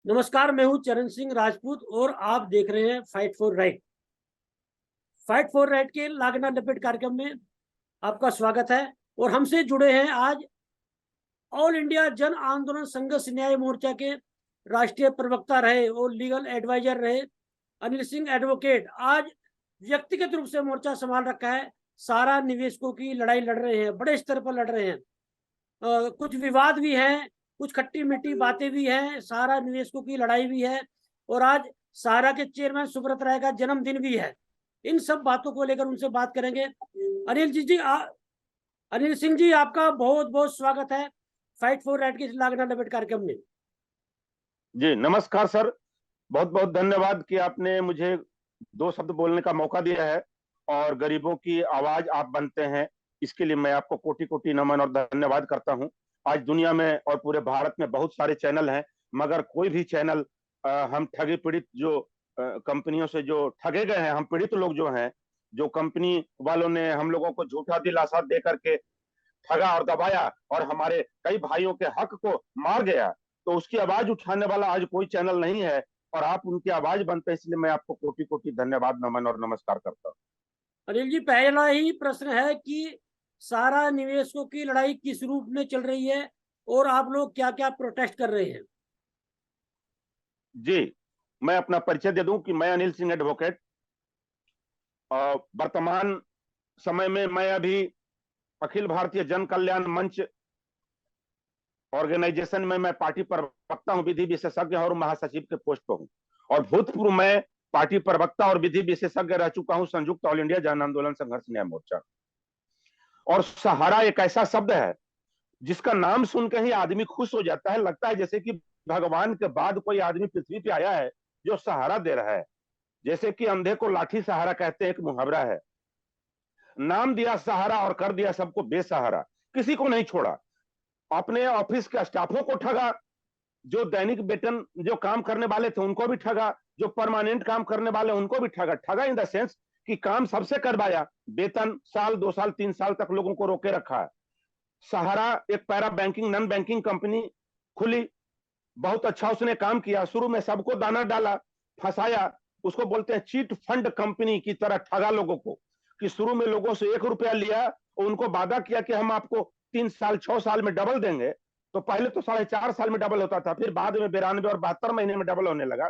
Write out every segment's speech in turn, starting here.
नमस्कार, मैं हूं चरण सिंह राजपूत और आप देख रहे हैं fight for right. Fight for right के लागना लपेट कार्यक्रम में आपका स्वागत है। और हमसे जुड़े हैं आज ऑल इंडिया जन आंदोलन संघर्ष न्याय मोर्चा के राष्ट्रीय प्रवक्ता रहे और लीगल एडवाइजर रहे अनिल सिंह एडवोकेट। आज व्यक्तिगत रूप से मोर्चा संभाल रखा है। सारा निवेशकों की लड़ाई लड़ रहे हैं, बड़े स्तर पर लड़ रहे हैं। कुछ विवाद भी हैं, कुछ खट्टी मीठी बातें भी हैं, सारा निवेशकों की लड़ाई भी है और आज सारा के चेयरमैन सुब्रत राय का जन्मदिन भी है। इन सब बातों को लेकर उनसे बात करेंगे। अनिल सिंह जी, आपका बहुत बहुत स्वागत है फाइट फॉर राइट के इस लागना लपेट कार्यक्रम में। जी नमस्कार सर। बहुत बहुत धन्यवाद कि आपने मुझे दो शब्द बोलने का मौका दिया है और गरीबों की आवाज आप बनते हैं, इसके लिए मैं आपको कोटि कोटि नमन और धन्यवाद करता हूं। आज दुनिया में और पूरे भारत में बहुत सारे चैनल हैं, मगर कोई भी चैनल हम ठगी पीड़ित जो कंपनियों से जो ठगे गए हैं, हम पीड़ित लोग जो हैं, जो कंपनी वालों ने हम लोगों को झूठा दिलासा दे करके ठगा और दबाया और हमारे कई भाइयों के हक को मार गया, तो उसकी आवाज उठाने वाला आज कोई चैनल नहीं है और आप उनकी आवाज बनते हैं, इसलिए मैं आपको कोटि कोटि धन्यवाद नमन और नमस्कार करता हूँ। अनिल जी, पहला ही प्रश्न है कि सारा निवेशकों की लड़ाई किस रूप में चल रही है और आप लोग क्या क्या प्रोटेस्ट कर रहे हैं? जी, मैं अपना परिचय दे दूं कि मैं अनिल सिंह एडवोकेट, वर्तमान समय में मैं अभी अखिल भारतीय जन कल्याण मंच ऑर्गेनाइजेशन में मैं पार्टी प्रवक्ता हूं, विधि विशेषज्ञ और महासचिव के पोस्ट पर हूं। और भूतपूर्व मैं पार्टी प्रवक्ता और विधि विशेषज्ञ रह चुका हूं संयुक्त ऑल इंडिया जन आंदोलन संघर्ष न्याय मोर्चा। और सहारा एक ऐसा शब्द है जिसका नाम सुन के ही आदमी खुश हो जाता है, लगता है जैसे कि भगवान के बाद कोई आदमी पृथ्वी पे आया है जो सहारा दे रहा है। जैसे कि अंधे को लाठी सहारा कहते हैं, एक मुहावरा है। नाम दिया सहारा और कर दिया सबको बेसहारा, किसी को नहीं छोड़ा। अपने ऑफिस के स्टाफों को ठगा, जो दैनिक वेतन जो काम करने वाले थे उनको भी ठगा, जो परमानेंट काम करने वाले उनको भी ठगा। ठगा इन द सेंस कि काम सबसे करवाया, वेतन साल 2 साल 3 साल तक लोगों को रोके रखा है। सहारा एक para banking non banking company खुली, बहुत अच्छा उसने काम किया। शुरू में सबको दाना डाला, फंसाया, उसको बोलते हैं चीट फंड कंपनी की तरह ठगा लोगों को। कि शुरू में लोगों से 1 रुपया लिया और उनको वादा किया कि हम आपको 3 साल 6 साल में डबल देंगे। तो पहले तो 4.5 साल में डबल होता था, फिर बाद में 92 और 72 महीने में डबल होने लगा।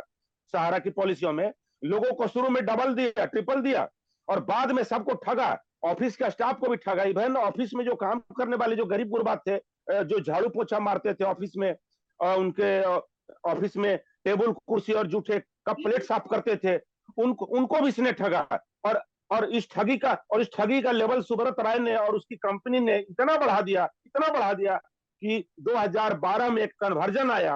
सहारा की पॉलिसियों में लोगों को शुरू में डबल दिया, ट्रिपल दिया और बाद में सबको ठगा। ऑफिस के स्टाफ को भी ठगा। इवन ऑफिस में जो काम करने वाले जो गरीब गुरबा थे, जो झाड़ू पोछा मारते थे ऑफिस में, उनके ऑफिस में टेबल कुर्सी और जूठे कप प्लेट साफ करते थे, उनको भी इसने ठगा। और इस ठगी का लेवल सुब्रत राय ने और उसकी कंपनी ने इतना बढ़ा दिया कि 2012 में एक कन्वर्जन आया,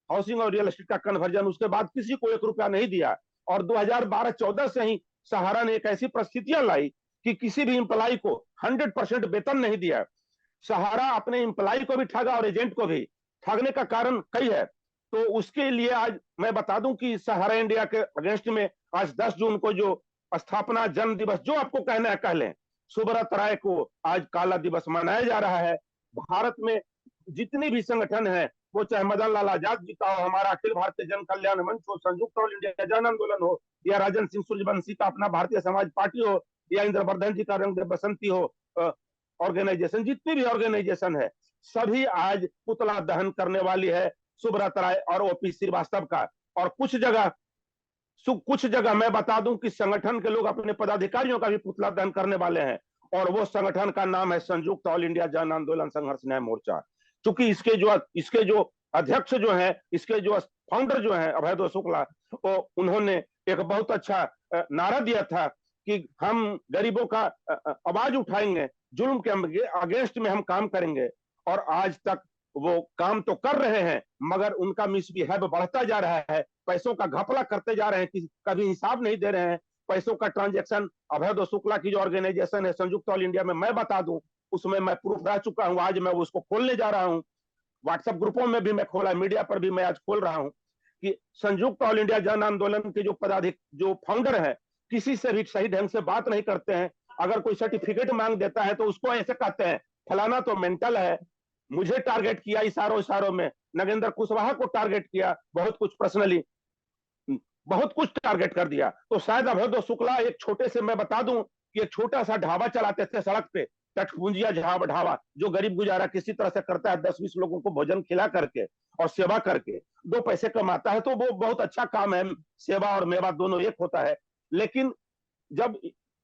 हाउसिंग और रियल एस्टेट का कन्वर्जन। उसके बाद किसी को 1 रुपया नहीं दिया और 2012-14 से ही सहारा ने एक ऐसी परिस्थितियां लाई कि किसी भी इंप्लाई को 100% वेतन नहीं दिया। सहारा अपने इंप्लाई को भी ठगा और एजेंट को भी। ठगने का कारण कई है, तो उसके लिए आज मैं बता दूं कि सहारा इंडिया के अगेंस्ट में आज 10 जून को जो स्थापना जन्म दिवस, जो आपको कहना है कह लें, सुब्रत राय को आज काला दिवस मनाया जा रहा है। भारत में जितने भी संगठन है, वो चाहे मदन लाल आजाद जी का हो, हमारा अखिल भारतीय जन कल्याण मंच हो, संयुक्त ऑल इंडिया जन आंदोलन हो, या राजन सिंह सूर्यवंशी का अपना भारतीय समाज पार्टी हो, या इंद्रवर्धन जी का रंग दे बसंती हो ऑर्गेनाइजेशन, जितनी भी ऑर्गेनाइजेशन है, सभी आज पुतला दहन करने वाली है सुब्रत राय और ओपी श्रीवास्तव का। और कुछ जगह मैं बता दूं कि संगठन के लोग अपने पदाधिकारियों का भी पुतला दहन करने वाले हैं, और वो संगठन का नाम है संयुक्त ऑल इंडिया जन आंदोलन संघर्ष न्याय मोर्चा। क्योंकि इसके जो अध्यक्ष जो है, इसके जो फाउंडर जो है अभय शुक्ला, तो उन्होंने एक बहुत अच्छा नारा दिया था कि हम गरीबों का आवाज उठाएंगे, जुल्म के अगेंस्ट में हम काम करेंगे। और आज तक वो काम तो कर रहे हैं, मगर उनका मिसबिहेव बढ़ता जा रहा है, पैसों का घपला करते जा रहे हैं, कभी हिसाब नहीं दे रहे हैं पैसों का ट्रांजैक्शन। अभय शुक्ला की जो ऑर्गेनाइजेशन है संयुक्त ऑल इंडिया में, मैं बता दूं, उसमें मैं प्रूफ रह चुका हूं। आज मैं उसको खोलने जा रहा हूं, व्हाट्सएप ग्रुपों में भी मैं खोला, मीडिया पर भी मैं आज खोल रहा हूं कि संयुक्त ऑल इंडिया जन आंदोलन के जो फाउंडर है, किसी से भी सही ढंग से बात नहीं करते हैं। अगर कोई सर्टिफिकेट मांग देता है तो उसको ऐसे कहते हैं फलाना तो मेंटल है, मुझे टारगेट किया इशारों में, नगेंद्र कुशवाहा को टारगेट किया, बहुत कुछ पर्सनली, बहुत कुछ टारगेट कर दिया। तो शायद अभय शुक्ला एक छोटे से, मैं बता दूं कि एक छोटा सा ढाबा चलाते थे सड़क पे, तटपुंजिया ढाबा, जो गरीब गुजारा किसी तरह से करता है, 10-20 लोगों को भोजन खिला करके और सेवा करके 2 पैसे कमाता है, तो वो बहुत अच्छा काम है। सेवा और मेवा दोनों एक होता है। लेकिन जब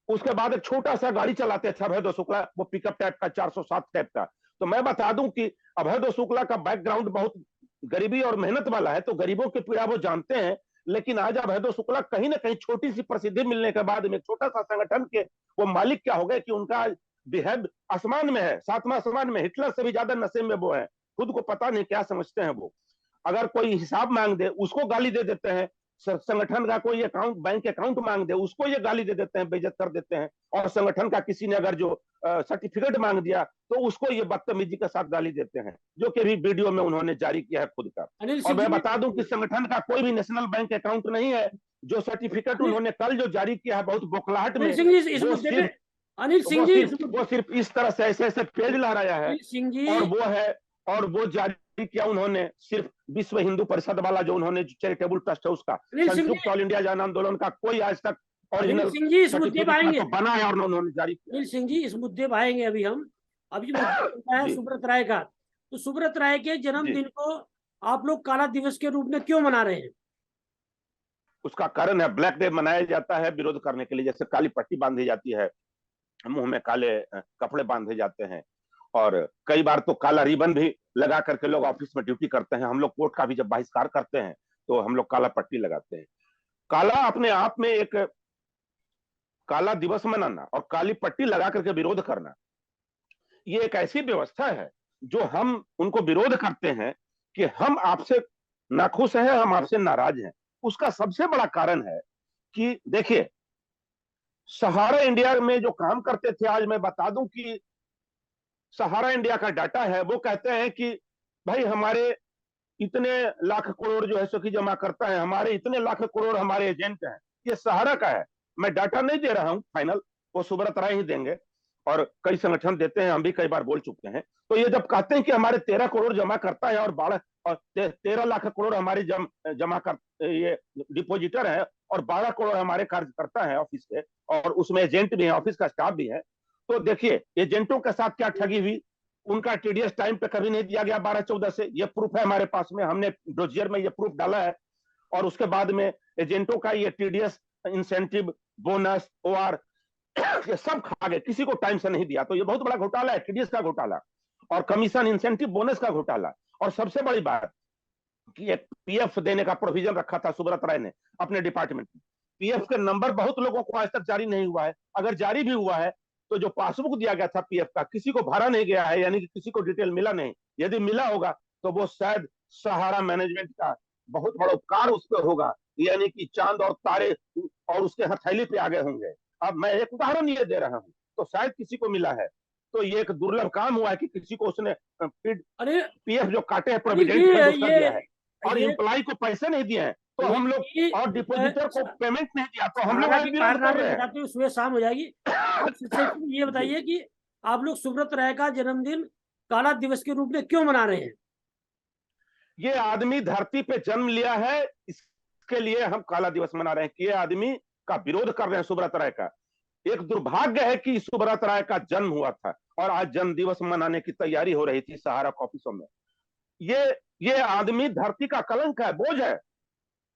उसके बाद एक छोटा सा गाड़ी चलाते थे अभय शुक्ला, वो पिकअप टाइप का, 407 टाइप का। तो मैं बता दूं कि अभय शुक्ला का बैकग्राउंड बहुत गरीबी और मेहनत वाला है, तो गरीबों की पीड़ा वो जानते हैं। लेकिन आज अभय शुक्ला कहीं ना कहीं छोटी सी प्रसिद्धि मिलने के बाद में छोटा सा संगठन के वो मालिक क्या हो गए कि उनका बिहेव आसमान में है, 7वां आसमान में। हिटलर से भी ज्यादा नशे में वो है, खुद को पता नहीं क्या समझते हैं वो। अगर कोई हिसाब मांग दे उसको गाली दे देते हैं, संगठन का कोई अकाउंट, बैंक अकाउंट मांग दे उसको ये गाली दे देते हैं, बेइज्जत कर देते हैं। और संगठन का किसी ने अगर जो सर्टिफिकेट मांग दिया तो उसको ये बदतमीजी के साथ गाली देते हैं, जो कि भी वीडियो में उन्होंने जारी किया है खुद का। अनिल और सिंह मैं जी, बता दूं कि संगठन का कोई भी नेशनल बैंक अकाउंट नहीं है। जो सर्टिफिकेट अनिल उन्होंने कल जो जारी किया है बहुत बौखलाहट अनिल में, सिंह जी इस वो मुद्दे पे, सिर्फ अनिल सिंह जी इस वो सिर्फ इस तरह से ऐसे ऐसे पेज लहराया है। अनिल सिंह जी, और वो है, और वो जारी किया उन्होंने सिर्फ विश्व हिंदू परिषद वाला, जो उन्होंने चैरिटेबल ट्रस्ट है उसका। अनिल सिंह संयुक्त जी, ऑल इंडिया जन आंदोलन का कोई आज तक अनिल ओरिजिनल सिंह जी इस मुद्दे पे सर्टिफिकेट ना आएंगे। तो बना है और ना उन्होंने जारी किया अनिल है। सिंह जी इस मुद्दे पे आएंगे अभी हम। अभी मुद्दा चलता है जी सुब्रत राय का। तो सुब्रत राय के जी। जन्मदिन को आप लोग काला दिवस के रूप में क्यों मना रहे हैं? उसका कारण है, ब्लैक डे मनाया जाता है विरोध करने के लिए। जैसे काली पट्टी बांधी जाती है, मुंह में काले कपड़े बांधे जाते हैं, और कई बार तो काला रिबन भी लगा करके लोग ऑफिस में ड्यूटी करते हैं। हम लोग कोर्ट का भी जब बहिष्कार करते हैं तो हम लोग काला पट्टी लगाते हैं। काला अपने आप में एक, काला दिवस मनाना और काली पट्टी लगा करके विरोध करना, ये एक ऐसी व्यवस्था है जो हम उनको विरोध करते हैं कि हम आपसे नाखुश हैं, हम आपसे नाराज हैं। उसका सबसे बड़ा कारण है कि देखिए, सहारा इंडिया में जो काम करते थे, आज मैं बता दूं कि सहारा इंडिया का डाटा है, वो कहते हैं कि भाई हमारे इतने लाख करोड़ जो है सो की जमा करता है, हमारे इतने लाख करोड़ हमारे एजेंट हैं। ये सहारा का है, मैं डाटा नहीं दे रहा हूं फाइनल, वो सुब्रत राय ही देंगे और कई संगठन देते हैं, हम भी कई बार बोल चुके हैं। तो ये जब कहते हैं कि हमारे 13 करोड़ जमा करता है और 13 लाख करोड़ हमारे जमा कर ये डिपोजिटर है, और 12 करोड़ हमारे कार्यकर्ता है ऑफिस के, और उसमें एजेंट भी है, ऑफिस का स्टाफ भी है। तो देखिए एजेंटों के साथ क्या ठगी हुई। उनका टीडीएस टाइम पे कभी नहीं दिया गया 12-14 से, ये प्रूफ है हमारे पास में, हमने डोजियर में ये प्रूफ डाला है। और उसके बाद में एजेंटों का ये टीडीएस, इंसेंटिव, बोनस, ओआर, ये सब खा गए, किसी को टाइम से नहीं दिया। तो ये बहुत बड़ा घोटाला है, टीडीएस का घोटाला और कमीशन, इंसेंटिव, बोनस का घोटाला। और सबसे बड़ी बात कि पीएफ देने का प्रोविजन रखा था सुब्रत राय ने अपने डिपार्टमेंट में। पीएफ के नंबर बहुत लोगों को आज तक जारी नहीं हुआ है। अगर जारी भी हुआ है तो जो पासबुक दिया गया था पीएफ का, किसी को भरा नहीं गया है, यानी कि किसी को डिटेल मिला नहीं। यदि मिला होगा तो वो शायद सहारा मैनेजमेंट का बहुत बड़ा उपकार उस पर होगा, यानी कि चांद और तारे और उसके हथेली पे आ गए होंगे। अब मैं एक उदाहरण ये दे रहा हूँ, तो शायद किसी को मिला है। तो ये एक दुर्लभ काम हुआ है कि किसी को उसने अरे पीएफ जो काटे हैं अनिल प्रोविडेंट फंड उसका दिया है, और ये एम्प्लॉय को पैसे नहीं दिए हैं, तो हम लोग, और डिपोजिटर को पेमेंट नहीं दिया, तो हम लोग सहारा आज के विरोध कर कारनामे रहे हैं। बताते हुए सुबह शाम हो जाएगी। आप सबसे ये जी। बताइए कि आप लोग सुब्रत राय का जन्मदिन काला दिवस के रूप में क्यों मना रहे हैं? ये आदमी धरती पे जन्म लिया है, इसके लिए हम काला दिवस मना रहे हैं कि ये आदमी का विरोध कर रहे हैं सुब्रत राय का। एक दुर्भाग्य है कि सुब्रत राय का जन्म हुआ था और आज जन्म दिवस मनाने की तैयारी हो रही थी सहारा ऑफिसों में। ये आदमी धरती का कलंक है, बोझ है।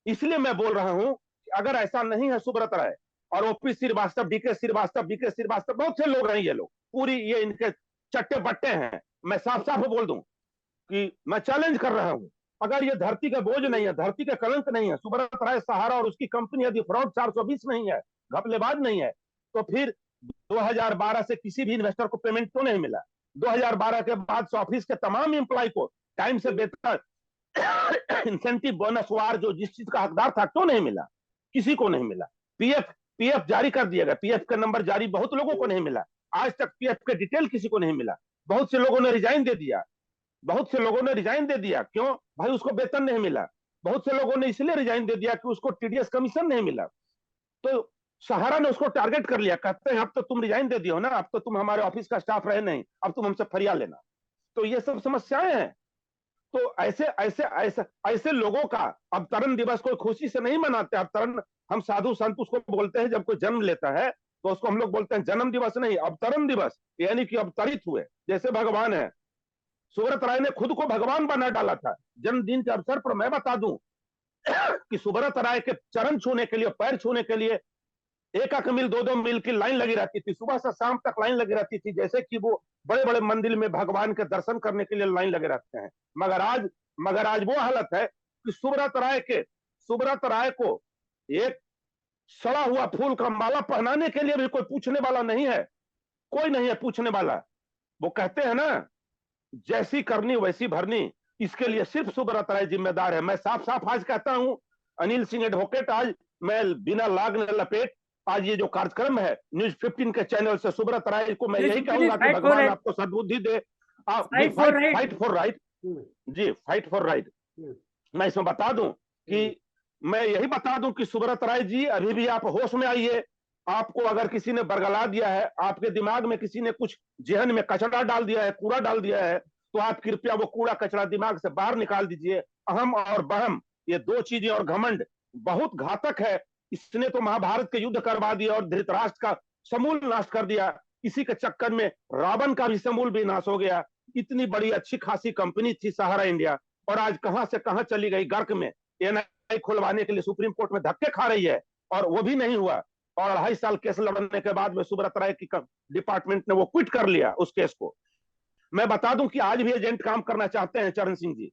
इसलिए मैं बोल रहा हूं कि अगर ऐसा नहीं है सुब्रत राय और ओपी श्रीवास्तव, बीके श्रीवास्तव, बहुत से लोग हैं, ये लोग पूरी ये इनके चट्टे बट्टे हैं। मैं साफ साफ बोल दूं कि मैं चैलेंज कर रहा हूं, अगर ये धरती का बोझ नहीं है, धरती का कलंक नहीं है, सुब्रत राय सहारा और उसकी कंपनी यदि फ्रॉड 420 नहीं है, घपलेबाज नहीं है, तो फिर 2012 से किसी भी इन्वेस्टर को पेमेंट क्यों नहीं मिला? 2012 के बाद से ऑफिस के तमाम एम्प्लॉय को टाइम से वेतन, इंसेंटिव, बोनस, वार जो जिस चीज का हकदार था क्यों नहीं मिला? किसी को नहीं मिला। पीएफ जारी कर दिया गया, पीएफ का नंबर जारी बहुत लोगों को नहीं मिला। आज तक पीएफ के डिटेल किसी को नहीं मिला। बहुत से लोगों ने रिजाइन दे दिया, बहुत से लोगों ने रिजाइन दे दिया। क्यों भाई? उसको वेतन नहीं मिला। बहुत से लोगों ने इसलिए रिजाइन दे दिया कि उसको टीडीएस कमीशन नहीं मिला। तो सहारा ने उसको टारगेट कर लिया, कहते हैं अब तो तुम रिजाइन दे दियो ना, अब तो तुम हमारे ऑफिस का स्टाफ रहे नहीं, अब तुम हमसे फरिया लेना। तो ये सब समस्याएं हैं। तो ऐसे ऐसे ऐसे ऐसे लोगों का अवतरण दिवस कोई खुशी से नहीं मनाते। अवतरण हम साधु संत उसको बोलते हैं, जब कोई जन्म लेता है तो उसको हम लोग बोलते हैं जन्म दिवस नहीं, अवतरण दिवस, यानी कि अवतरित हुए, जैसे भगवान है। सुब्रत राय ने खुद को भगवान बना डाला था। जन्मदिन के अवसर पर मैं बता दूं कि सुब्रत राय के चरण छूने के लिए, पैर छूने के लिए 1-1 मील 2-2 मील की लाइन लगी रहती थी। सुबह से शाम तक लाइन लगी रहती थी, जैसे कि वो बड़े बड़े मंदिर में भगवान के दर्शन करने के लिए लाइन लगे रहते हैं। मगर आज वो हालत है कि सुब्रत राय को एक सड़ा हुआ फूल का माला पहनाने के लिए भी कोई पूछने वाला नहीं है। कोई नहीं है पूछने वाला। वो कहते हैं ना, जैसी करनी वैसी भरनी, इसके लिए सिर्फ सुब्रत राय जिम्मेदार है। मैं साफ साफ आज कहता हूं, अनिल सिंह एडवोकेट, आज मैं बिना लाग न लपेट आज ये जो कार्यक्रम है न्यूज 15 के चैनल से, सुब्रत राय को मैं यही कहूंगा कि भगवान आपको सद्बुद्धि दे। फाइट फॉर राइट जी, फाइट फॉर राइट। मैं इसमें बता दूं कि मैं यही बता दूं कि सुब्रत राय जी, अभी भी आप होश में आइए। आपको अगर किसी ने बरगला दिया है, आपके दिमाग में किसी ने कुछ जेहन में कचरा डाल दिया है, कूड़ा डाल दिया है, तो आप कृपया वो कूड़ा कचरा दिमाग से बाहर निकाल दीजिए। अहम और बहम, ये दो चीजें, और घमंड बहुत घातक है। इसने तो महाभारत के युद्ध करवा दिया और धृतराष्ट्र का समूल नाश कर दिया। इसी के चक्कर में रावण का भी समूल भी नाश हो गया। इतनी बड़ी अच्छी खासी कंपनी थी सहारा इंडिया, और आज कहां से कहां चली गई, गर्क में। एनआईए खुलवाने के लिए सुप्रीम कोर्ट में धक्के खा रही है, और वो भी नहीं हुआ। और 2.5 साल केस लड़ने के बाद में सुब्रत राय की डिपार्टमेंट ने वो क्विट कर लिया उस केस को। मैं बता दूं कि आज भी एजेंट काम करना चाहते हैं, चरण सिंह जी,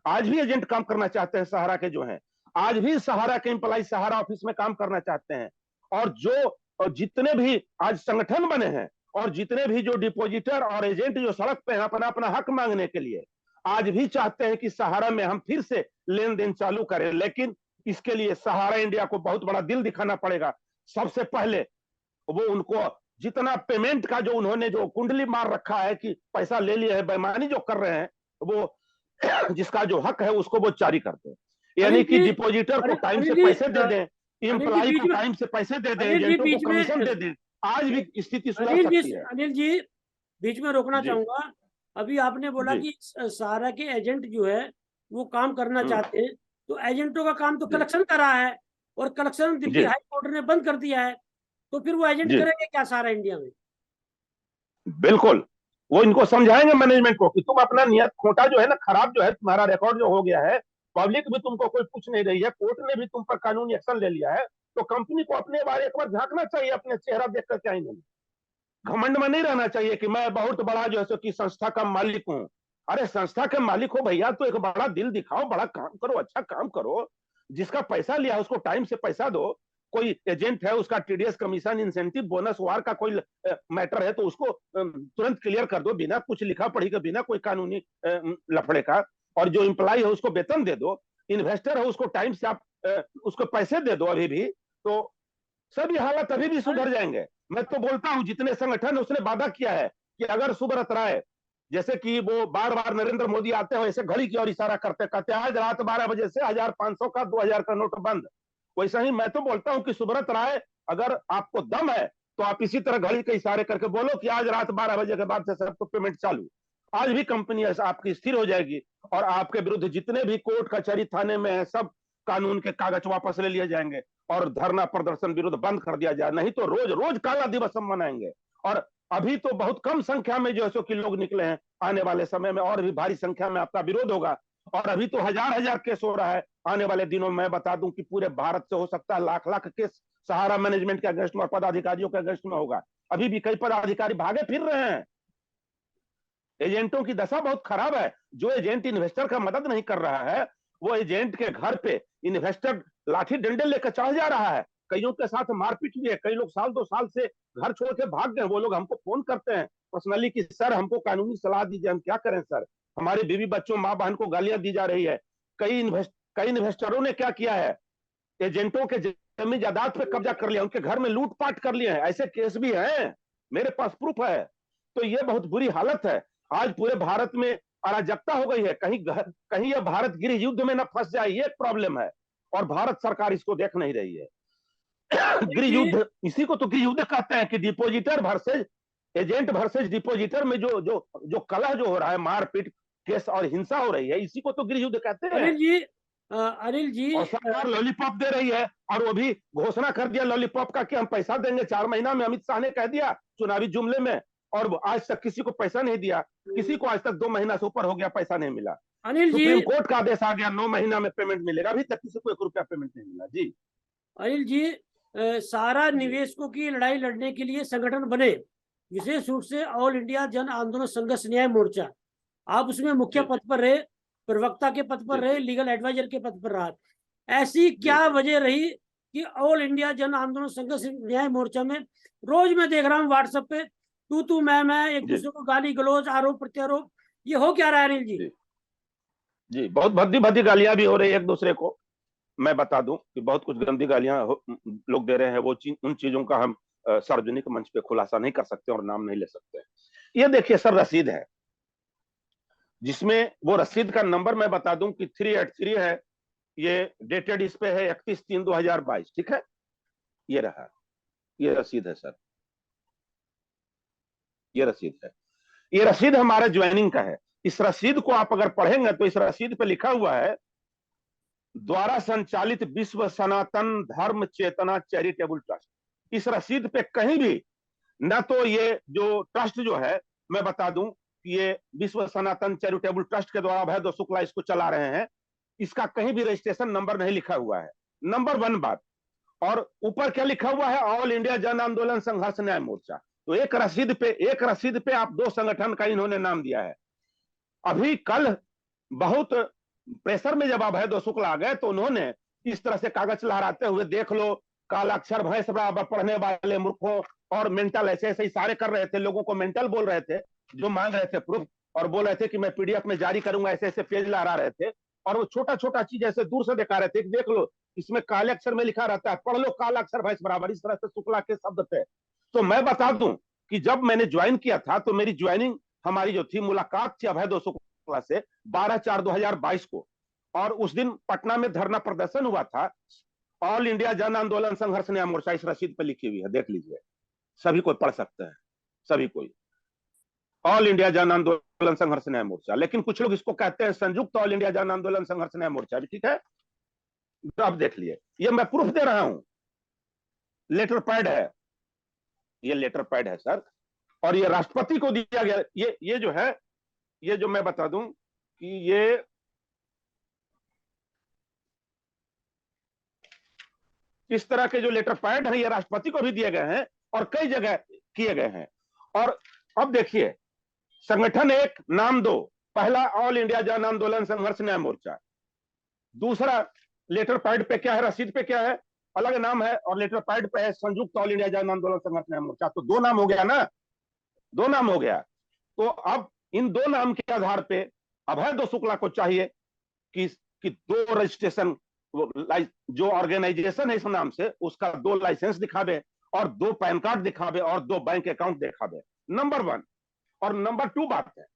आज भी एजेंट काम करना चाहते हैं सहारा के जो हैं। आज भी सहारा के एम्प्लॉय सहारा ऑफिस में काम करना चाहते हैं। और जितने भी आज संगठन बने हैं, और जितने भी जो डिपोजिटर और एजेंट जो सड़क पे हैं अपना अपना हक मांगने के लिए, आज भी चाहते हैं कि सहारा में हम फिर से लेन देन चालू करें। लेकिन इसके लिए सहारा इंडिया को बहुत बड़ा दिल दिखाना पड़ेगा। सबसे पहले वो उनको जितना पेमेंट का जो उन्होंने जो कुंडली मार रखा है कि पैसा ले लिया है, बेईमानी जो कर रहे हैं, वो जिसका जो हक है उसको वो जारी करते हैं। यानी कि डिपोजिटर को टाइम से पैसे दे दें, एम्प्लॉय को टाइम से पैसे दे दें, एजेंटों को कमीशन दे दें, आज भी स्थिति सुधर सकती है। अनिल जी, बीच में रोकना चाहूंगा। अभी आपने बोला कि सहारा के एजेंट जो है वो काम करना चाहते हैं, तो एजेंटों का काम तो कलेक्शन कर रहा है, और कलेक्शन दिल्ली हाई कोर्ट ने बंद कर दिया है, तो फिर वो एजेंट करेंगे क्या सहारा इंडिया में? बिल्कुल, वो इनको समझाएंगे मैनेजमेंट को कि तुम अपना नियत खोटा जो है ना, खराब जो है, तुम्हारा रिकॉर्ड जो हो गया है, पब्लिक भी तुमको कोई पूछ नहीं रही है, कोर्ट ने भी तुम पर कानूनी एक्शन ले लिया है, तो कंपनी को अपने बारे एक बार झांकना चाहिए, अपने चेहरा देखकर क्या ही नहीं। घमंड में नहीं रहना चाहिए कि मैं बहुत बड़ा जो है कि संस्था का मालिक हूं। अरे संस्था के मालिक हो भैया तो एक बड़ा दिल दिखाओ, बड़ा काम करो, अच्छा काम करो। जिसका पैसा लिया उसको टाइम से पैसा दो। कोई एजेंट है, उसका टीडीएस कमीशन इंसेंटिव बोनस वार का कोई मैटर है तो उसको तुरंत क्लियर कर दो, बिना कुछ लिखा पढ़ी के, बिना कोई कानूनी लफड़े का। और जो एम्प्लॉय है उसको वेतन दे दो, इन्वेस्टर है उसको टाइम से आप उसको पैसे दे दो। अभी भी तो सभी हालात अभी भी सुधर जाएंगे। मैं तो बोलता हूं जितने संगठन उसने वादा किया है कि अगर सुब्रत राय, जैसे कि वो बार बार नरेंद्र मोदी आते हैं ऐसे घड़ी की ओर इशारा करते कहते आज रात 12 बजे से 1500 का 2000 का नोट बंद, वैसा ही मैं तो बोलता हूं कि सुब्रत राय अगर आपको दम है तो आप इसी तरह घड़ी के इशारे करके बोलो कि आज रात 12 बजे के बाद से सबको पेमेंट चालू। आज भी कंपनी आपकी स्थिर हो जाएगी, और आपके विरुद्ध जितने भी कोर्ट कचहरी थाने में है सब कानून के कागज वापस ले लिए जाएंगे, और धरना प्रदर्शन विरोध बंद कर दिया जाए। नहीं तो रोज रोज काला दिवस हम मनाएंगे। और अभी तो बहुत कम संख्या में जो है सो कि लोग निकले हैं, आने वाले समय में और भी भारी संख्या में आपका विरोध होगा। और अभी तो हजार हजार केस हो रहा है, आने वाले दिनों में मैं बता दूं कि पूरे भारत से हो सकता है लाख लाख केस सहारा मैनेजमेंट के अगेंस्ट में और पदाधिकारियों के अगेंस्ट में होगा। अभी भी कई पदाधिकारी भागे फिर रहे हैं। एजेंटों की दशा बहुत खराब है। जो एजेंट इन्वेस्टर का मदद नहीं कर रहा है, वो एजेंट के घर पे इन्वेस्टर लाठी डंडे लेकर चढ़ जा रहा है। कईयों के साथ मारपीट हुई है, कई लोग साल 2 साल से घर छोड़ के भाग गए। वो लोग हमको फोन करते हैं पर्सनली कि सर हमको कानूनी सलाह दीजिए, हम क्या करें सर, हमारे बीवी बच्चों माँ बहन को गालियां दी जा रही है। कई इन्वेस्टरों ने क्या किया है, एजेंटों के जमीन जायदाद पे कब्जा कर लिया, उनके घर में लूटपाट कर लिए हैं। ऐसे केस भी हैं, मेरे पास प्रूफ है। तो ये बहुत बुरी हालत है। आज पूरे भारत में अराजकता हो गई है। कहीं यह भारत गृह युद्ध में न फंस जाए, ये प्रॉब्लम है, और भारत सरकार इसको देख नहीं रही है। गृह युद्ध, इसी को तो गृह युद्ध कहते हैं कि depositor versus agent versus depositor में जो जो जो कलह जो हो रहा है, मारपीट, केस और हिंसा हो रही है, इसी को तो गृह युद्ध कहते हैं। अनिल जी और सरकार लॉलीपॉप दे रही है, और वो भी घोषणा कर दिया लॉलीपॉप का कि हम पैसा देंगे 4 महीना में। अमित शाह ने कह दिया चुनावी जुमले में, और आज तक किसी को पैसा नहीं दिया। किसी को आज तक 2 महीना से ऊपर हो गया, पैसा नहीं मिला। अनिल जी सुप्रीम कोर्ट का आदेश आ गया 9 महीना में पेमेंट मिलेगा, अभी तक किसी को 1 रुपया पेमेंट नहीं मिला। जी अनिल जी, सारा निवेशकों की लड़ाई लड़ने के लिए संगठन बने, विशेष रूप से ऑल इंडिया जन आंदोलन संघर्ष न्याय मोर्चा। आप उसमें मुख्य पद पर रहे, प्रवक्ता के पद पर रहे, लीगल एडवाइजर के पद पर रहा। ऐसी क्या वजह रही कि ऑल इंडिया जन आंदोलन संघर्ष न्याय मोर्चा में रोज मैं देख रहा हूँ व्हाट्सएप पे तू मैं एक दूसरे को गाली गलौज, आरोप प्रत्यारोप, ये हो क्या रहा है अनिल जी? जी बहुत भद्दी भद्दी गालियां भी हो रही है एक दूसरे को। मैं बता दूं कि बहुत कुछ गंदी गालियां लोग दे रहे हैं। वो उन चीजों का हम सार्वजनिक मंच पे खुलासा नहीं कर सकते और नाम नहीं ले सकते। ये देखिए सर, रसीद है, जिसमें वो रसीद का नंबर मैं बता दूं कि 383 है। ये डेटेड इस पे है 31/3/2022। ठीक है, ये रहा, ये रसीद है सर, ये रसीद है। ये रसीद हमारे ज्वाइनिंग का है। इस रसीद को आप अगर पढ़ेंगे तो इस रसीद पे लिखा हुआ है द्वारा संचालित विश्व सनातन धर्म चेतना चैरिटेबल ट्रस्ट। इस रसीद पे कहीं भी न तो ये जो ट्रस्ट जो है, मैं बता दूं कि ये विश्व सनातन चैरिटेबल ट्रस्ट के द्वारा अभय शुक्ला इसको चला रहे हैं, इसका कहीं भी रजिस्ट्रेशन नंबर नहीं लिखा हुआ है। नंबर 1 बात। और ऊपर क्या लिखा हुआ है? ऑल इंडिया जन आंदोलन संघर्ष न्याय मोर्चा। तो एक रसीद पे आप 2 संगठन का इन्होंने नाम दिया है। अभी कल बहुत प्रेशर में जब अभय शुक्ला आ गए तो उन्होंने इस तरह से कागज लहराते हुए, देख लो कालाक्षर भैंस बराबर पढ़ने वाले मूर्खों, और मेंटल ऐसे ऐसे इशारे कर रहे थे, लोगों को मेंटल बोल रहे थे, जो मांग रहे थे प्रूफ, और बोल रहे थे कि मैं पीडीएफ में जारी करूंगा, ऐसे ऐसे पेज लहरा रहे थे। और वो छोटा छोटा चीज ऐसे दूर से दिखा रहे थे, देख लो इसमें काले अक्षर में लिखा रहता है, पढ़ लो कालाक्षर भैंस बराबर, इस तरह से शुक्ला के शब्द थे। तो मैं बता दूं कि जब मैंने ज्वाइन किया था तो मेरी ज्वाइनिंग, हमारी जो थी मुलाकात थी अभय शुक्ला से 12/4/2022 को, और उस दिन पटना में धरना प्रदर्शन हुआ था। ऑल इंडिया जन आंदोलन संघर्ष न्याय मोर्चा इस रसीद पर लिखी हुई है, देख लीजिए, सभी कोई पढ़ सकते हैं, सभी कोई। ऑल इंडिया जन आंदोलन संघर्ष न्याय मोर्चा, लेकिन कुछ लोग इसको कहते हैं संयुक्त ऑल इंडिया जन आंदोलन संघर्ष न्याय मोर्चा भी। ठीक है, तो आप देख लिए, ये मैं प्रूफ दे रहा हूं, लेटर पैड है, ये लेटर पैड है सर, और ये राष्ट्रपति को दिया गया। ये जो है, ये जो मैं बता दूं कि ये इस तरह के जो लेटर पैड हैं, ये राष्ट्रपति को भी दिए गए हैं और कई जगह किए गए हैं। और अब देखिए, संगठन 1 नाम 2, पहला ऑल इंडिया जन आंदोलन संघर्ष न्याय मोर्चा, दूसरा लेटर पैड पे क्या है, रसीद पे क्या है, अलग नाम है, और लेटर पैड पे है संयुक्त ऑल इंडिया जन आंदोलन संघर्ष न्याय मोर्चा। तो 2 नाम हो गया ना, 2 नाम हो गया। तो अब इन 2 नाम के आधार पे अभय शुक्ला को चाहिए कि 2 रजिस्ट्रेशन, जो ऑर्गेनाइजेशन है इस नाम से, उसका 2 लाइसेंस दिखावे, और 2 पैन कार्ड दिखावे, और 2 बैंक अकाउंट दिखावे। नंबर 1। और नंबर 2 बात है,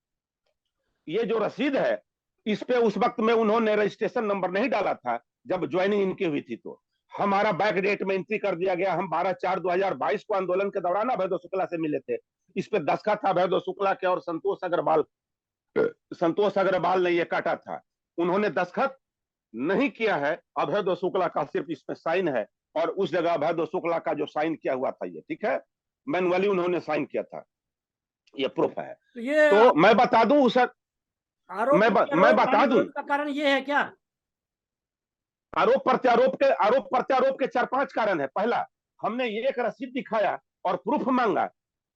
ये जो रसीद है, इस पे उस वक्त में उन्होंने रजिस्ट्रेशन नंबर नहीं डाला था जब ज्वाइनिंग इनकी हुई थी, तो हमारा बैक डेट में एंट्री कर दिया गया। हम 12/4/2022 को आंदोलन के दौरान अभय शुक्ला से मिले थे। इस पे दस्तखत था अभय शुक्ला के, और संतोष अग्रवाल ने ये काटा था। उन्होंने दस्तखत नहीं किया है अभय शुक्ला का, सिर्फ इसमें साइन है, और उस जगह अभय शुक्ला का जो साइन किया हुआ था, ये ठीक है, मैनुअली उन्होंने साइन किया था, ये प्रूफ है। तो मैं बता दूं सर, मैं बता दूं का कारण ये है क्या? आरोप प्रत्यारोप के 4-5 कारण है। पहला, हमने ये एक रसीद दिखाया और प्रूफ मांगा।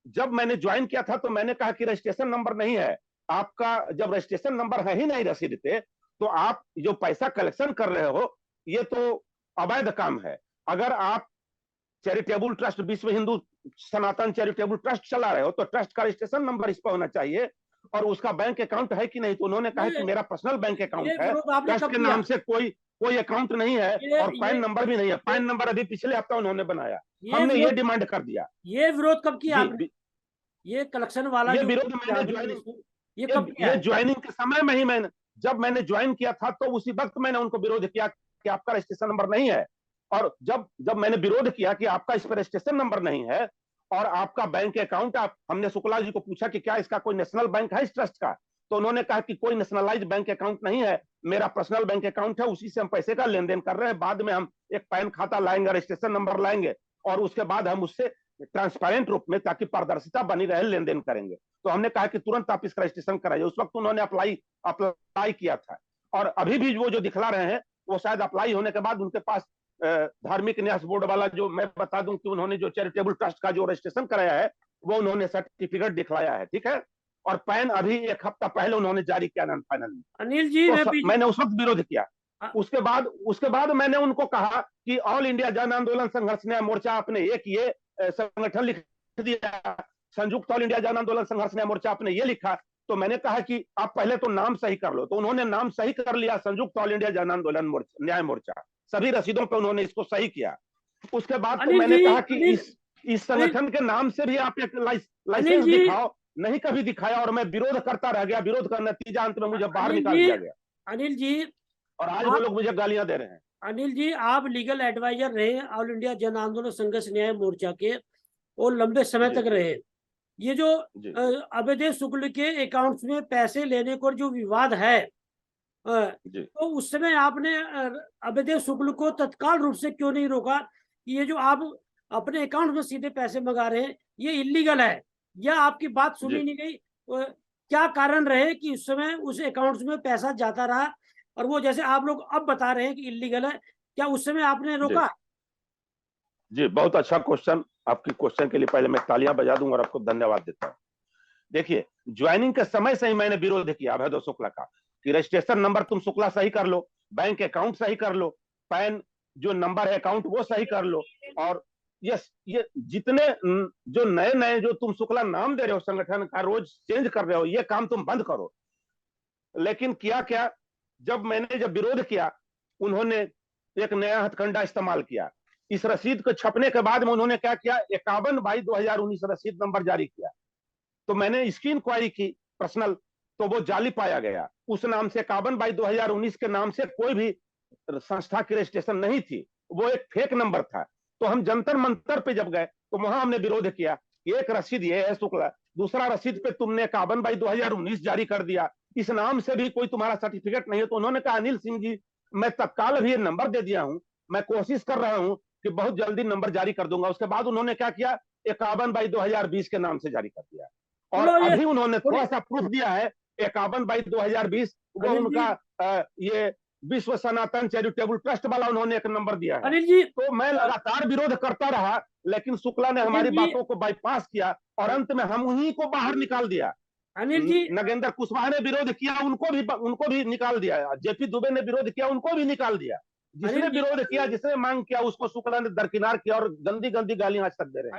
जब मैंने ज्वाइन किया था तो मैंने कहा कि रजिस्ट्रेशन नंबर नहीं है आपका। जब रजिस्ट्रेशन नंबर है ही नहीं रसीद पे, तो आप जो पैसा कलेक्शन कर रहे हो, ये तो अवैध काम है। अगर आप चैरिटेबल ट्रस्ट, विश्व हिंदू सनातन चैरिटेबल ट्रस्ट चला रहे हो, तो ट्रस्ट का रजिस्ट्रेशन नंबर इस पर होना चाहिए, और उसका बैंक अकाउंट है कि नहीं। तो उन्होंने कहा कि मेरा पर्सनल बैंक अकाउंट है, ट्रस्ट के नाम से कोई अकाउंट नहीं है, और पैन नंबर भी नहीं है। पैन नंबर अभी पिछले हफ्ता उन्होंने बनाया, हमने ये डिमांड कर दिया। ये विरोध कब किया आपने? ये कलेक्शन वाला ये विरोध मैंने ज्वाइनिंग के समय में ही, जब मैंने ज्वाइन किया था तो उसी वक्त मैंने उनको विरोध किया कि आपका रजिस्ट्रेशन नंबर नहीं है। और जब मैंने विरोध किया कि आपका इस पर रजिस्ट्रेशन नंबर नहीं है और आपका बैंक अकाउंट, हमने शुक्ला जी को पूछा कि क्या इसका कोई नेशनल बैंक है इस ट्रस्ट का, तो उन्होंने कहा कि कोई नेशनलाइज बैंक अकाउंट नहीं है, मेरा पर्सनल बैंक अकाउंट है, उसी से हम पैसे का लेन देन कर रहे हैं, बाद में हम एक पैन खाता लाएंगे, रजिस्ट्रेशन नंबर लाएंगे और उसके बाद हम उससे ट्रांसपेरेंट रूप में, ताकि पारदर्शिता बनी रहे, लेन देन करेंगे। तो हमने कहा कि तुरंत आप इसका रजिस्ट्रेशन कराइए। उस वक्त उन्होंने अप्लाई किया था, और अभी भी वो जो दिखला रहे हैं वो शायद अप्लाई होने के बाद उनके पास धार्मिक न्यास बोर्ड वाला, जो मैं बता दूं कि उन्होंने जो चैरिटेबल ट्रस्ट का जो रजिस्ट्रेशन कराया है वो उन्होंने सर्टिफिकेट दिखलाया है, ठीक है। और पैन अभी एक हफ्ता पहले उन्होंने जारी किया नॉन फाइनल में। अनिल जी, तो मैंने उस वक्त विरोध किया। आ- उसके बाद मैंने उनको कहा कि ऑल इंडिया जन आंदोलन संघर्ष न्याय मोर्चा, आपने एक ये संगठन लिख दिया, संयुक्त ऑल इंडिया जन आंदोलन संघर्ष न्याय मोर्चा आपने ये लिखा। तो मैंने कहा कि आप पहले तो नाम सही कर लो। तो उन्होंने नाम सही कर लिया, संयुक्त ऑल इंडिया जन आंदोलन न्याय मोर्चा, सभी रसीदों पर उन्होंने इसको सही किया। उसके बाद तो मैंने कहा कि इस संगठन के नाम से भी आप एक लाइसेंस दिखाओ। नहीं कभी दिखाया, और मैं विरोध करता रह गया। विरोध का नतीजा अंत में मुझे बाहर निकाल दिया गया। अनिल जी, और आज वो लोग मुझे गालियां दे रहे हैं। अनिल जी, आप लीगल एडवाइजर रहे ऑल इंडिया जन आंदोलन संघर्ष न्याय मोर्चा के, और लंबे समय तक रहे। ये जो अभयदेव शुक्ल के अकाउंट्स में पैसे लेने को जो विवाद है, तो उस समय आपने अभयदेव शुक्ल को तत्काल रूप से क्यों नहीं रोका कि ये जो आप अपने अकाउंट में सीधे पैसे मंगा रहे हैं ये इलीगल है, या आपकी बात सुनी नहीं गई? क्या कारण रहे कि उस समय उस अकाउंट में पैसा जाता रहा, और वो जैसे आप लोग अब बता रहे हैं कि इलीगल है, क्या उस समय आपने रोका? जी, बहुत अच्छा क्वेश्चन। आपकी क्वेश्चन के लिए पहले मैं तालियां बजा दूं और आपको धन्यवाद देता हूं। देखिए, ज्वाइनिंग के समय से ही मैंने विरोध किया अभयदेव शुक्ला का कि रजिस्ट्रेशन नंबर तुम शुक्ला सही कर लो, बैंक अकाउंट सही कर लो, पैन जो नंबर है अकाउंट वो सही कर लो, और ये जितने जो नए नए जो तुम शुक्ला नाम दे रहे हो संगठन का, रोज चेंज कर रहे हो, ये काम तुम बंद करो। लेकिन किया क्या, जब विरोध किया, उन्होंने एक नया हथकंडा इस्तेमाल किया। इस रसीद को छपने के बाद में उन्होंने क्या किया, 51/2019 रसीद नंबर जारी किया। तो मैंने इसकी इंक्वायरी की पर्सनल, तो वो जाली पाया गया। उस नाम से 51/2019 के नाम से कोई भी संस्था की रजिस्ट्रेशन नहीं थी, वो एक फेक नंबर था। तो हम जंतर मंतर पे जब गए तो वहां हमने विरोध किया। एक रसीद ये है शुक्ला, दूसरा रसीद पे तुमने 51/2019 जारी कर दिया, इस नाम से भी कोई तुम्हारा सर्टिफिकेट नहीं है। तो उन्होंने कहा, अनिल सिंह जी, मैं तत्काल अभी ये नंबर दे दिया हूं, मैं कोशिश कर रहा हूं कि बहुत जल्दी नंबर जारी कर दूंगा। उसके बाद उन्होंने क्या किया, 51/2020 के नाम से जारी कर दिया। और अभी उन्होंने थोड़ा सा प्रूफ दिया है, 51/2020 वो उनका ये विश्व सनातन चैरिटेबल ट्रस्ट वाला उन्होंने एक नंबर दिया है। अनिल जी, तो मैं लगातार विरोध करता रहा, लेकिन शुक्ला ने हमारी बातों को बाईपास किया और अंत में हम उन्हीं को बाहर निकाल दिया। अनिल जी, नगेंद्र कुशवाहा ने विरोध किया, उनको भी निकाल दिया। जेपी दुबे ने विरोध किया, उनको भी निकाल दिया। जिसने विरोध किया, जिसने मांग किया, उसको शुक्ला ने दरकिनार किया, और गंदी गंदी गालियां आज तक दे रहे हैं।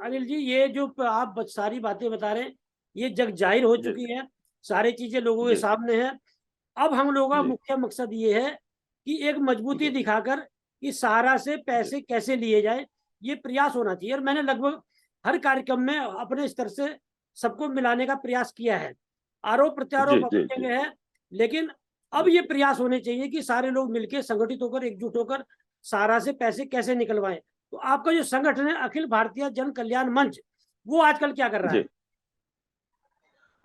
अनिल जी, ये जो आप सारी बातें बता रहे हैं ये जग जाहिर हो चुकी है, सारी चीजें लोगों के सामने है। अब हम लोगों का मुख्य मकसद ये है कि एक मजबूती दिखाकर कि सहारा से पैसे कैसे लिए जाए, ये प्रयास होना चाहिए। और मैंने लगभग हर कार्यक्रम में अपने स्तर से सबको मिलाने का प्रयास किया है। आरोप प्रत्यारोप अपनी जगह है, लेकिन अब ये प्रयास होने चाहिए कि सारे लोग मिलकर संगठित होकर, एकजुट होकर सहारा से पैसे कैसे निकलवाएं। तो आपका जो संगठन है अखिल भारतीय जन कल्याण मंच, वो आजकल क्या कर रहा है?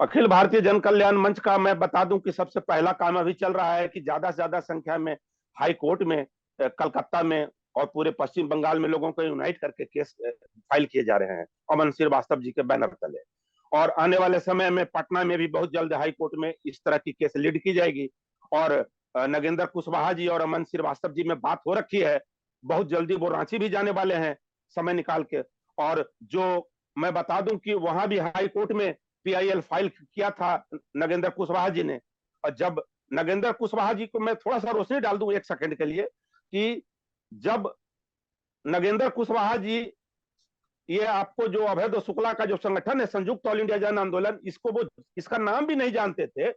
अखिल भारतीय जन कल्याण मंच का मैं बता दूं कि सबसे पहला काम अभी चल रहा है कि ज्यादा से ज्यादा संख्या में हाई कोर्ट में, कलकत्ता में और पूरे पश्चिम बंगाल में लोगों को यूनाइट करके केस फाइल किए जा रहे हैं अमन श्रीवास्तव जी के बैनर तले। और आने वाले समय में पटना में भी बहुत जल्द हाई कोर्ट में इस तरह की केस लीड की जाएगी। और नगेंद्र कुशवाहा जी और अमन श्रीवास्तव जी में बात हो रखी है, बहुत जल्दी वो रांची भी जाने वाले हैं समय निकाल के। और जो मैं बता दूं कि वहां भी हाई कोर्ट में PIL फाइल किया था नगेंद्र कुशवाहा जी ने। और जब नगेंद्र कुशवाहा जी को मैं थोड़ा सा रोशनी डाल दूं एक सेकंड के लिए, कि जब नगेंद्र कुशवाहा जी, ये आपको जो अभयदेव शुक्ला का जो संगठन है संयुक्त ऑल इंडिया जन आंदोलन, इसका नाम भी नहीं जानते थे।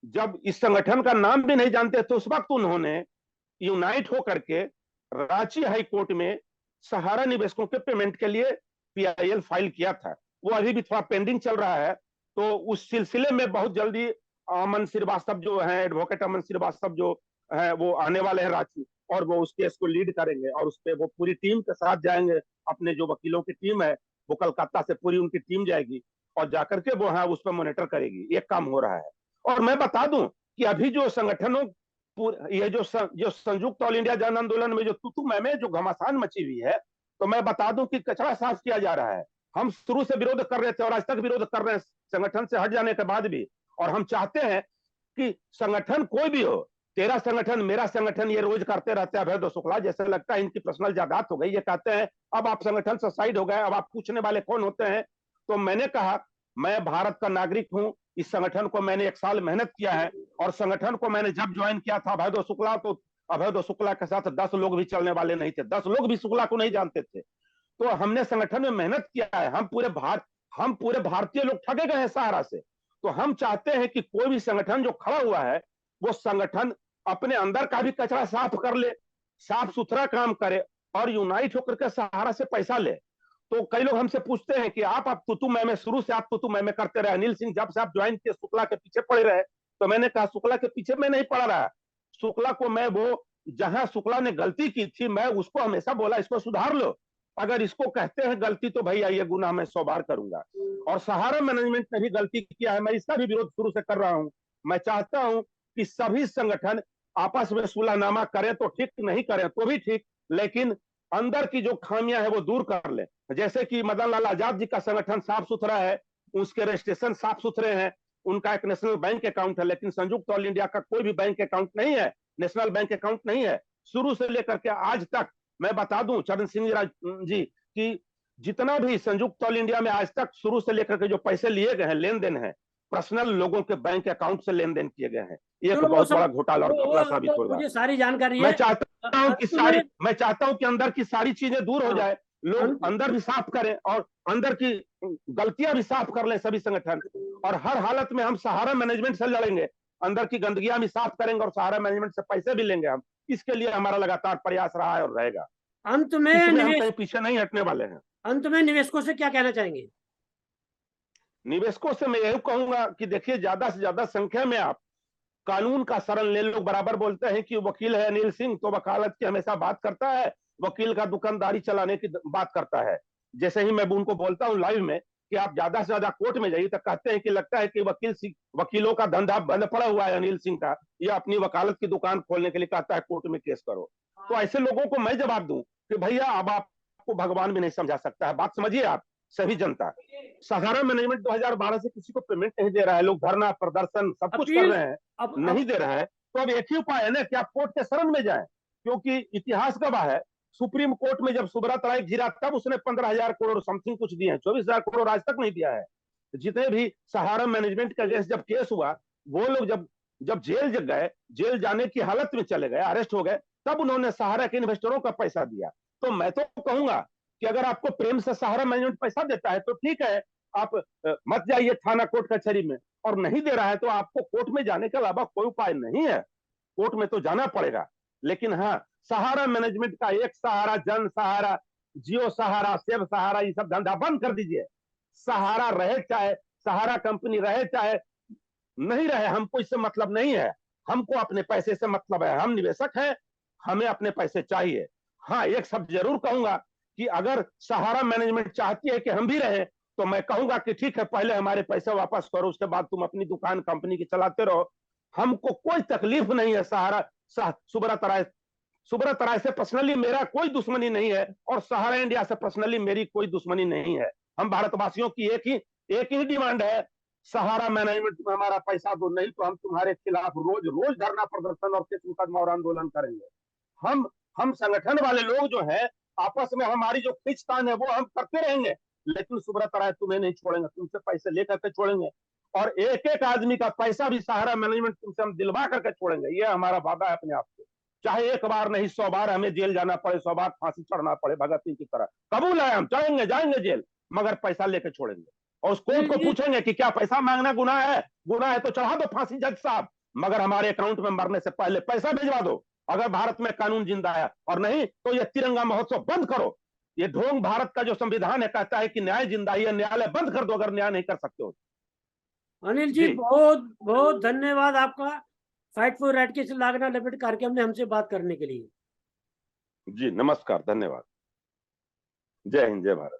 जब इस संगठन का नाम भी नहीं जानते थे, उस वक्त उन्होंने यूनाइट होकर के रांची हाई कोर्ट में सहारा निवेशकों के पेमेंट के लिए PIL फाइल किया था। वो अभी भी थोड़ा पेंडिंग चल रहा है। तो उस सिलसिले में बहुत जल्दी अमन श्रीवास्तव जो है, एडवोकेट अमन श्रीवास्तव जो है, वो आने वाले हैं रांची, और वो उस केस को लीड करेंगे। और उस पर वो पूरी टीम के साथ जाएंगे, अपने जो वकीलों की टीम है वो कलकत्ता से पूरी उनकी टीम जाएगी। और जाकर के वो हाँ उस पर मॉनिटर करेगी। ये काम हो रहा है। और मैं बता दूं कि अभी जो संगठनों ये जो संयुक्त ऑल इंडिया जन आंदोलन में जो तू मैं जो घमासान मची हुई है, तो मैं बता दूं कि कचरा साफ किया जा रहा है। हम शुरू से विरोध कर रहे थे और आज तक विरोध कर रहे हैं संगठन से हट जाने के बाद भी। और हम चाहते हैं कि संगठन कोई भी हो, तेरा संगठन मेरा संगठन, ये रोज करते रहते हैं अभय शुक्ला, जैसे लगता है इनकी पर्सनल जायदाद हो गई। ये कहते हैं अब आप संगठन से साइड हो गए, अब आप पूछने वाले कौन होते हैं। तो मैंने कहा मैं भारत का नागरिक हूं, इस संगठन को मैंने 1 साल मेहनत किया है, और संगठन को मैंने जब ज्वाइन किया था अभय शुक्ला, तो अभय शुक्ला के साथ 10 लोग भी चलने वाले नहीं थे, 10 लोग भी शुक्ला को नहीं जानते थे। तो हमने संगठन में मेहनत किया है। हम पूरे भारतीय लोग ठगे गए हैं सहारा से। तो हम चाहते हैं कि कोई भी संगठन जो खड़ा हुआ है वो संगठन अपने अंदर का भी कचरा साफ कर ले, साफ सुथरा काम करे और यूनाइट होकर के सहारा से पैसा ले। तो कई लोग हमसे पूछते हैं कि आप तुतु मैं शुरू से आप तुतु मैं करते रहे, अनिल सिंह जब से आप ज्वाइन किए शुक्ला के पीछे पड़े रहे। तो मैंने कहा शुक्ला के पीछे मैं नहीं पड़ा रहा। शुक्ला को मैं वो जहां शुक्ला ने गलती की थी मैं उसको हमेशा बोला इसको सुधार लो, अगर इसको कहते हैं गलती तो भैया ये गुनाह मैं 100 बार करूंगा। और सहारा मैनेजमेंट ने भी गलती किया है, मैं इसका भी विरोध शुरू से कर रहा हूं। मैं चाहता हूं कि सभी संगठन आपस में सुलहनामा करें तो ठीक, नहीं करें तो भी ठीक, लेकिन अंदर की जो खामियां है वो दूर कर ले। जैसे कि मदन लाल आजाद जी का संगठन साफ सुथरा है, उसके रजिस्ट्रेशन साफ सुथरे हैं, उनका एक नेशनल बैंक अकाउंट है, लेकिन संयुक्त ऑल इंडिया का कोई भी बैंक अकाउंट नहीं है, नेशनल बैंक अकाउंट नहीं है। शुरू से लेकर के आज तक मैं बता दूं चरण सिंह जी कि जितना भी संयुक्त ऑल इंडिया में आज तक शुरू से लेकर के जो पैसे लिए गए हैं, लेन देन है, पर्सनल लोगों के बैंक अकाउंट से लेन देन किए गए हैं। एक बहुत बड़ा घोटाला और घपला साबित होगा। मुझे सारी जानकारी है। मैं चाहता हूं कि अंदर की सारी चीजें दूर हो जाए, लोग अंदर भी साफ करें और अंदर की गलतियां भी साफ कर लें सभी संगठन। और हर हालत में हम सहारा मैनेजमेंट से लड़ेंगे, अंदर की गंदगियां भी साफ करेंगे और सहारा मैनेजमेंट से पैसे भी लेंगे हम। इसके लिए हमारा लगातार प्रयास रहा है और रहेगा। अंत में इसमें हम कहीं पीछे नहीं हटने वाले हैं। अंत में निवेशकों से क्या कहना चाहेंगे? निवेशकों से मैं यही कहूंगा कि देखिए ज्यादा से ज्यादा संख्या में आप कानून का शरण ले लो। बराबर बोलते हैं कि वकील है अनिल सिंह तो वकालत की हमेशा बात करता है, वकील का दुकानदारी चलाने की बात करता है। जैसे ही मैं उनको बोलता हूं लाइव में कि आप ज्यादा से ज्यादा कोर्ट में जाइए तो कहते हैं कि लगता है कि वकीलों का धंधा बंद पड़ा हुआ है अनिल सिंह का, यह अपनी वकालत की दुकान खोलने के लिए कहता है कोर्ट में केस करो। तो ऐसे लोगों को मैं जवाब दूं कि भैया अब आपको भगवान भी नहीं समझा सकता है। बात समझिए आप सभी जनता, सहारा मैनेजमेंट 2012 से किसी को पेमेंट नहीं दे रहा है, लोग धरना प्रदर्शन सब कुछ कर रहे हैं, नहीं दे रहा है। तो अब एक ही उपाय है ना कि आप कोर्ट के शरण में जाएं, क्योंकि इतिहास गवाह है सुप्रीम कोर्ट में जब सुब्रत राय घिरा तब उसने 15,000 करोड़ समथिंग कुछ दिए हैं, 24,000 करोड़ आज तक नहीं दिया है। जितने भी सहारा मैनेजमेंट का जब केस हुआ वो लोग जब जेल गए, जेल जाने की हालत में चले गए, अरेस्ट हो गए, तब उन्होंने सहारा के इन्वेस्टरों का पैसा दिया। तो मैं तो कहूंगा कि अगर आपको प्रेम से सहारा मैनेजमेंट पैसा देता है तो ठीक है, आप मत जाइए थाना कोर्ट कचहरी में, और नहीं दे रहा है तो आपको कोर्ट में जाने के अलावा कोई उपाय नहीं है, कोर्ट में तो जाना पड़ेगा। लेकिन हाँ, सहारा मैनेजमेंट का एक सहारा, जन सहारा, जियो सहारा, सेव सहारा, ये सब धंधा बंद कर दीजिए। सहारा रहे चाहे सहारा कंपनी रहे चाहे नहीं रहे, हमको इससे मतलब नहीं है, हमको अपने पैसे से मतलब है। हम निवेशक हैं, हमें अपने पैसे चाहिए। हाँ, एक शब्द जरूर कहूंगा कि अगर सहारा मैनेजमेंट चाहती है कि हम भी रहे तो मैं कहूंगा कि ठीक है, पहले हमारे पैसे वापस करो, उसके बाद तुम अपनी दुकान कंपनी की चलाते रहो, हमको कोई तकलीफ नहीं है। सुब्रत राय से पर्सनली मेरा कोई दुश्मनी नहीं है और सहारा इंडिया से पर्सनली मेरी कोई दुश्मनी नहीं है। हम भारतवासियों की एक ही डिमांड है, सहारा मैनेजमेंट में हमारा पैसा दो, नहीं तो हम तुम्हारे खिलाफ रोज रोज धरना प्रदर्शन और केस मुकदमा और आंदोलन करेंगे। हम संगठन वाले लोग जो है आपस में हमारी जो खींचतान है वो हम करते रहेंगे, लेकिन सुब्रत राय तुम्हें नहीं छोड़ेंगे, तुमसे पैसे लेकर के छोड़ेंगे, और एक एक आदमी का पैसा भी सहारा मैनेजमेंट तुमसे हम दिलवा करके छोड़ेंगे। ये हमारा वादा है अपने आप से, चाहे एक बार नहीं 100 बार हमें जेल जाना पड़े, 100 बार फांसी चढ़ना पड़े भगत सिंह की तरह, कबूल है, हम चढ़ेंगे, जाएंगे जेल, मगर पैसा लेकर छोड़ेंगे। और उस कोर्ट को पूछेंगे कि क्या पैसा मांगना गुनाह है? गुनाह है तो चढ़ा दो फांसी जज साहब, मगर हमारे अकाउंट में मरने से पहले पैसा भिजवा दो, अगर भारत में कानून जिंदा है। और नहीं तो ये तिरंगा महोत्सव बंद करो। ये ढोंग भारत का जो संविधान है कहता है कि न्याय जिंदा है, न्यायालय बंद कर दो अगर न्याय नहीं कर सकते हो। अनिल जी बहुत बहुत धन्यवाद आपका, फाइट फॉर राइट के लागना लपेट कार्यक्रम में हमसे बात करने के लिए। जी नमस्कार, धन्यवाद, जय हिंद, जय भारत।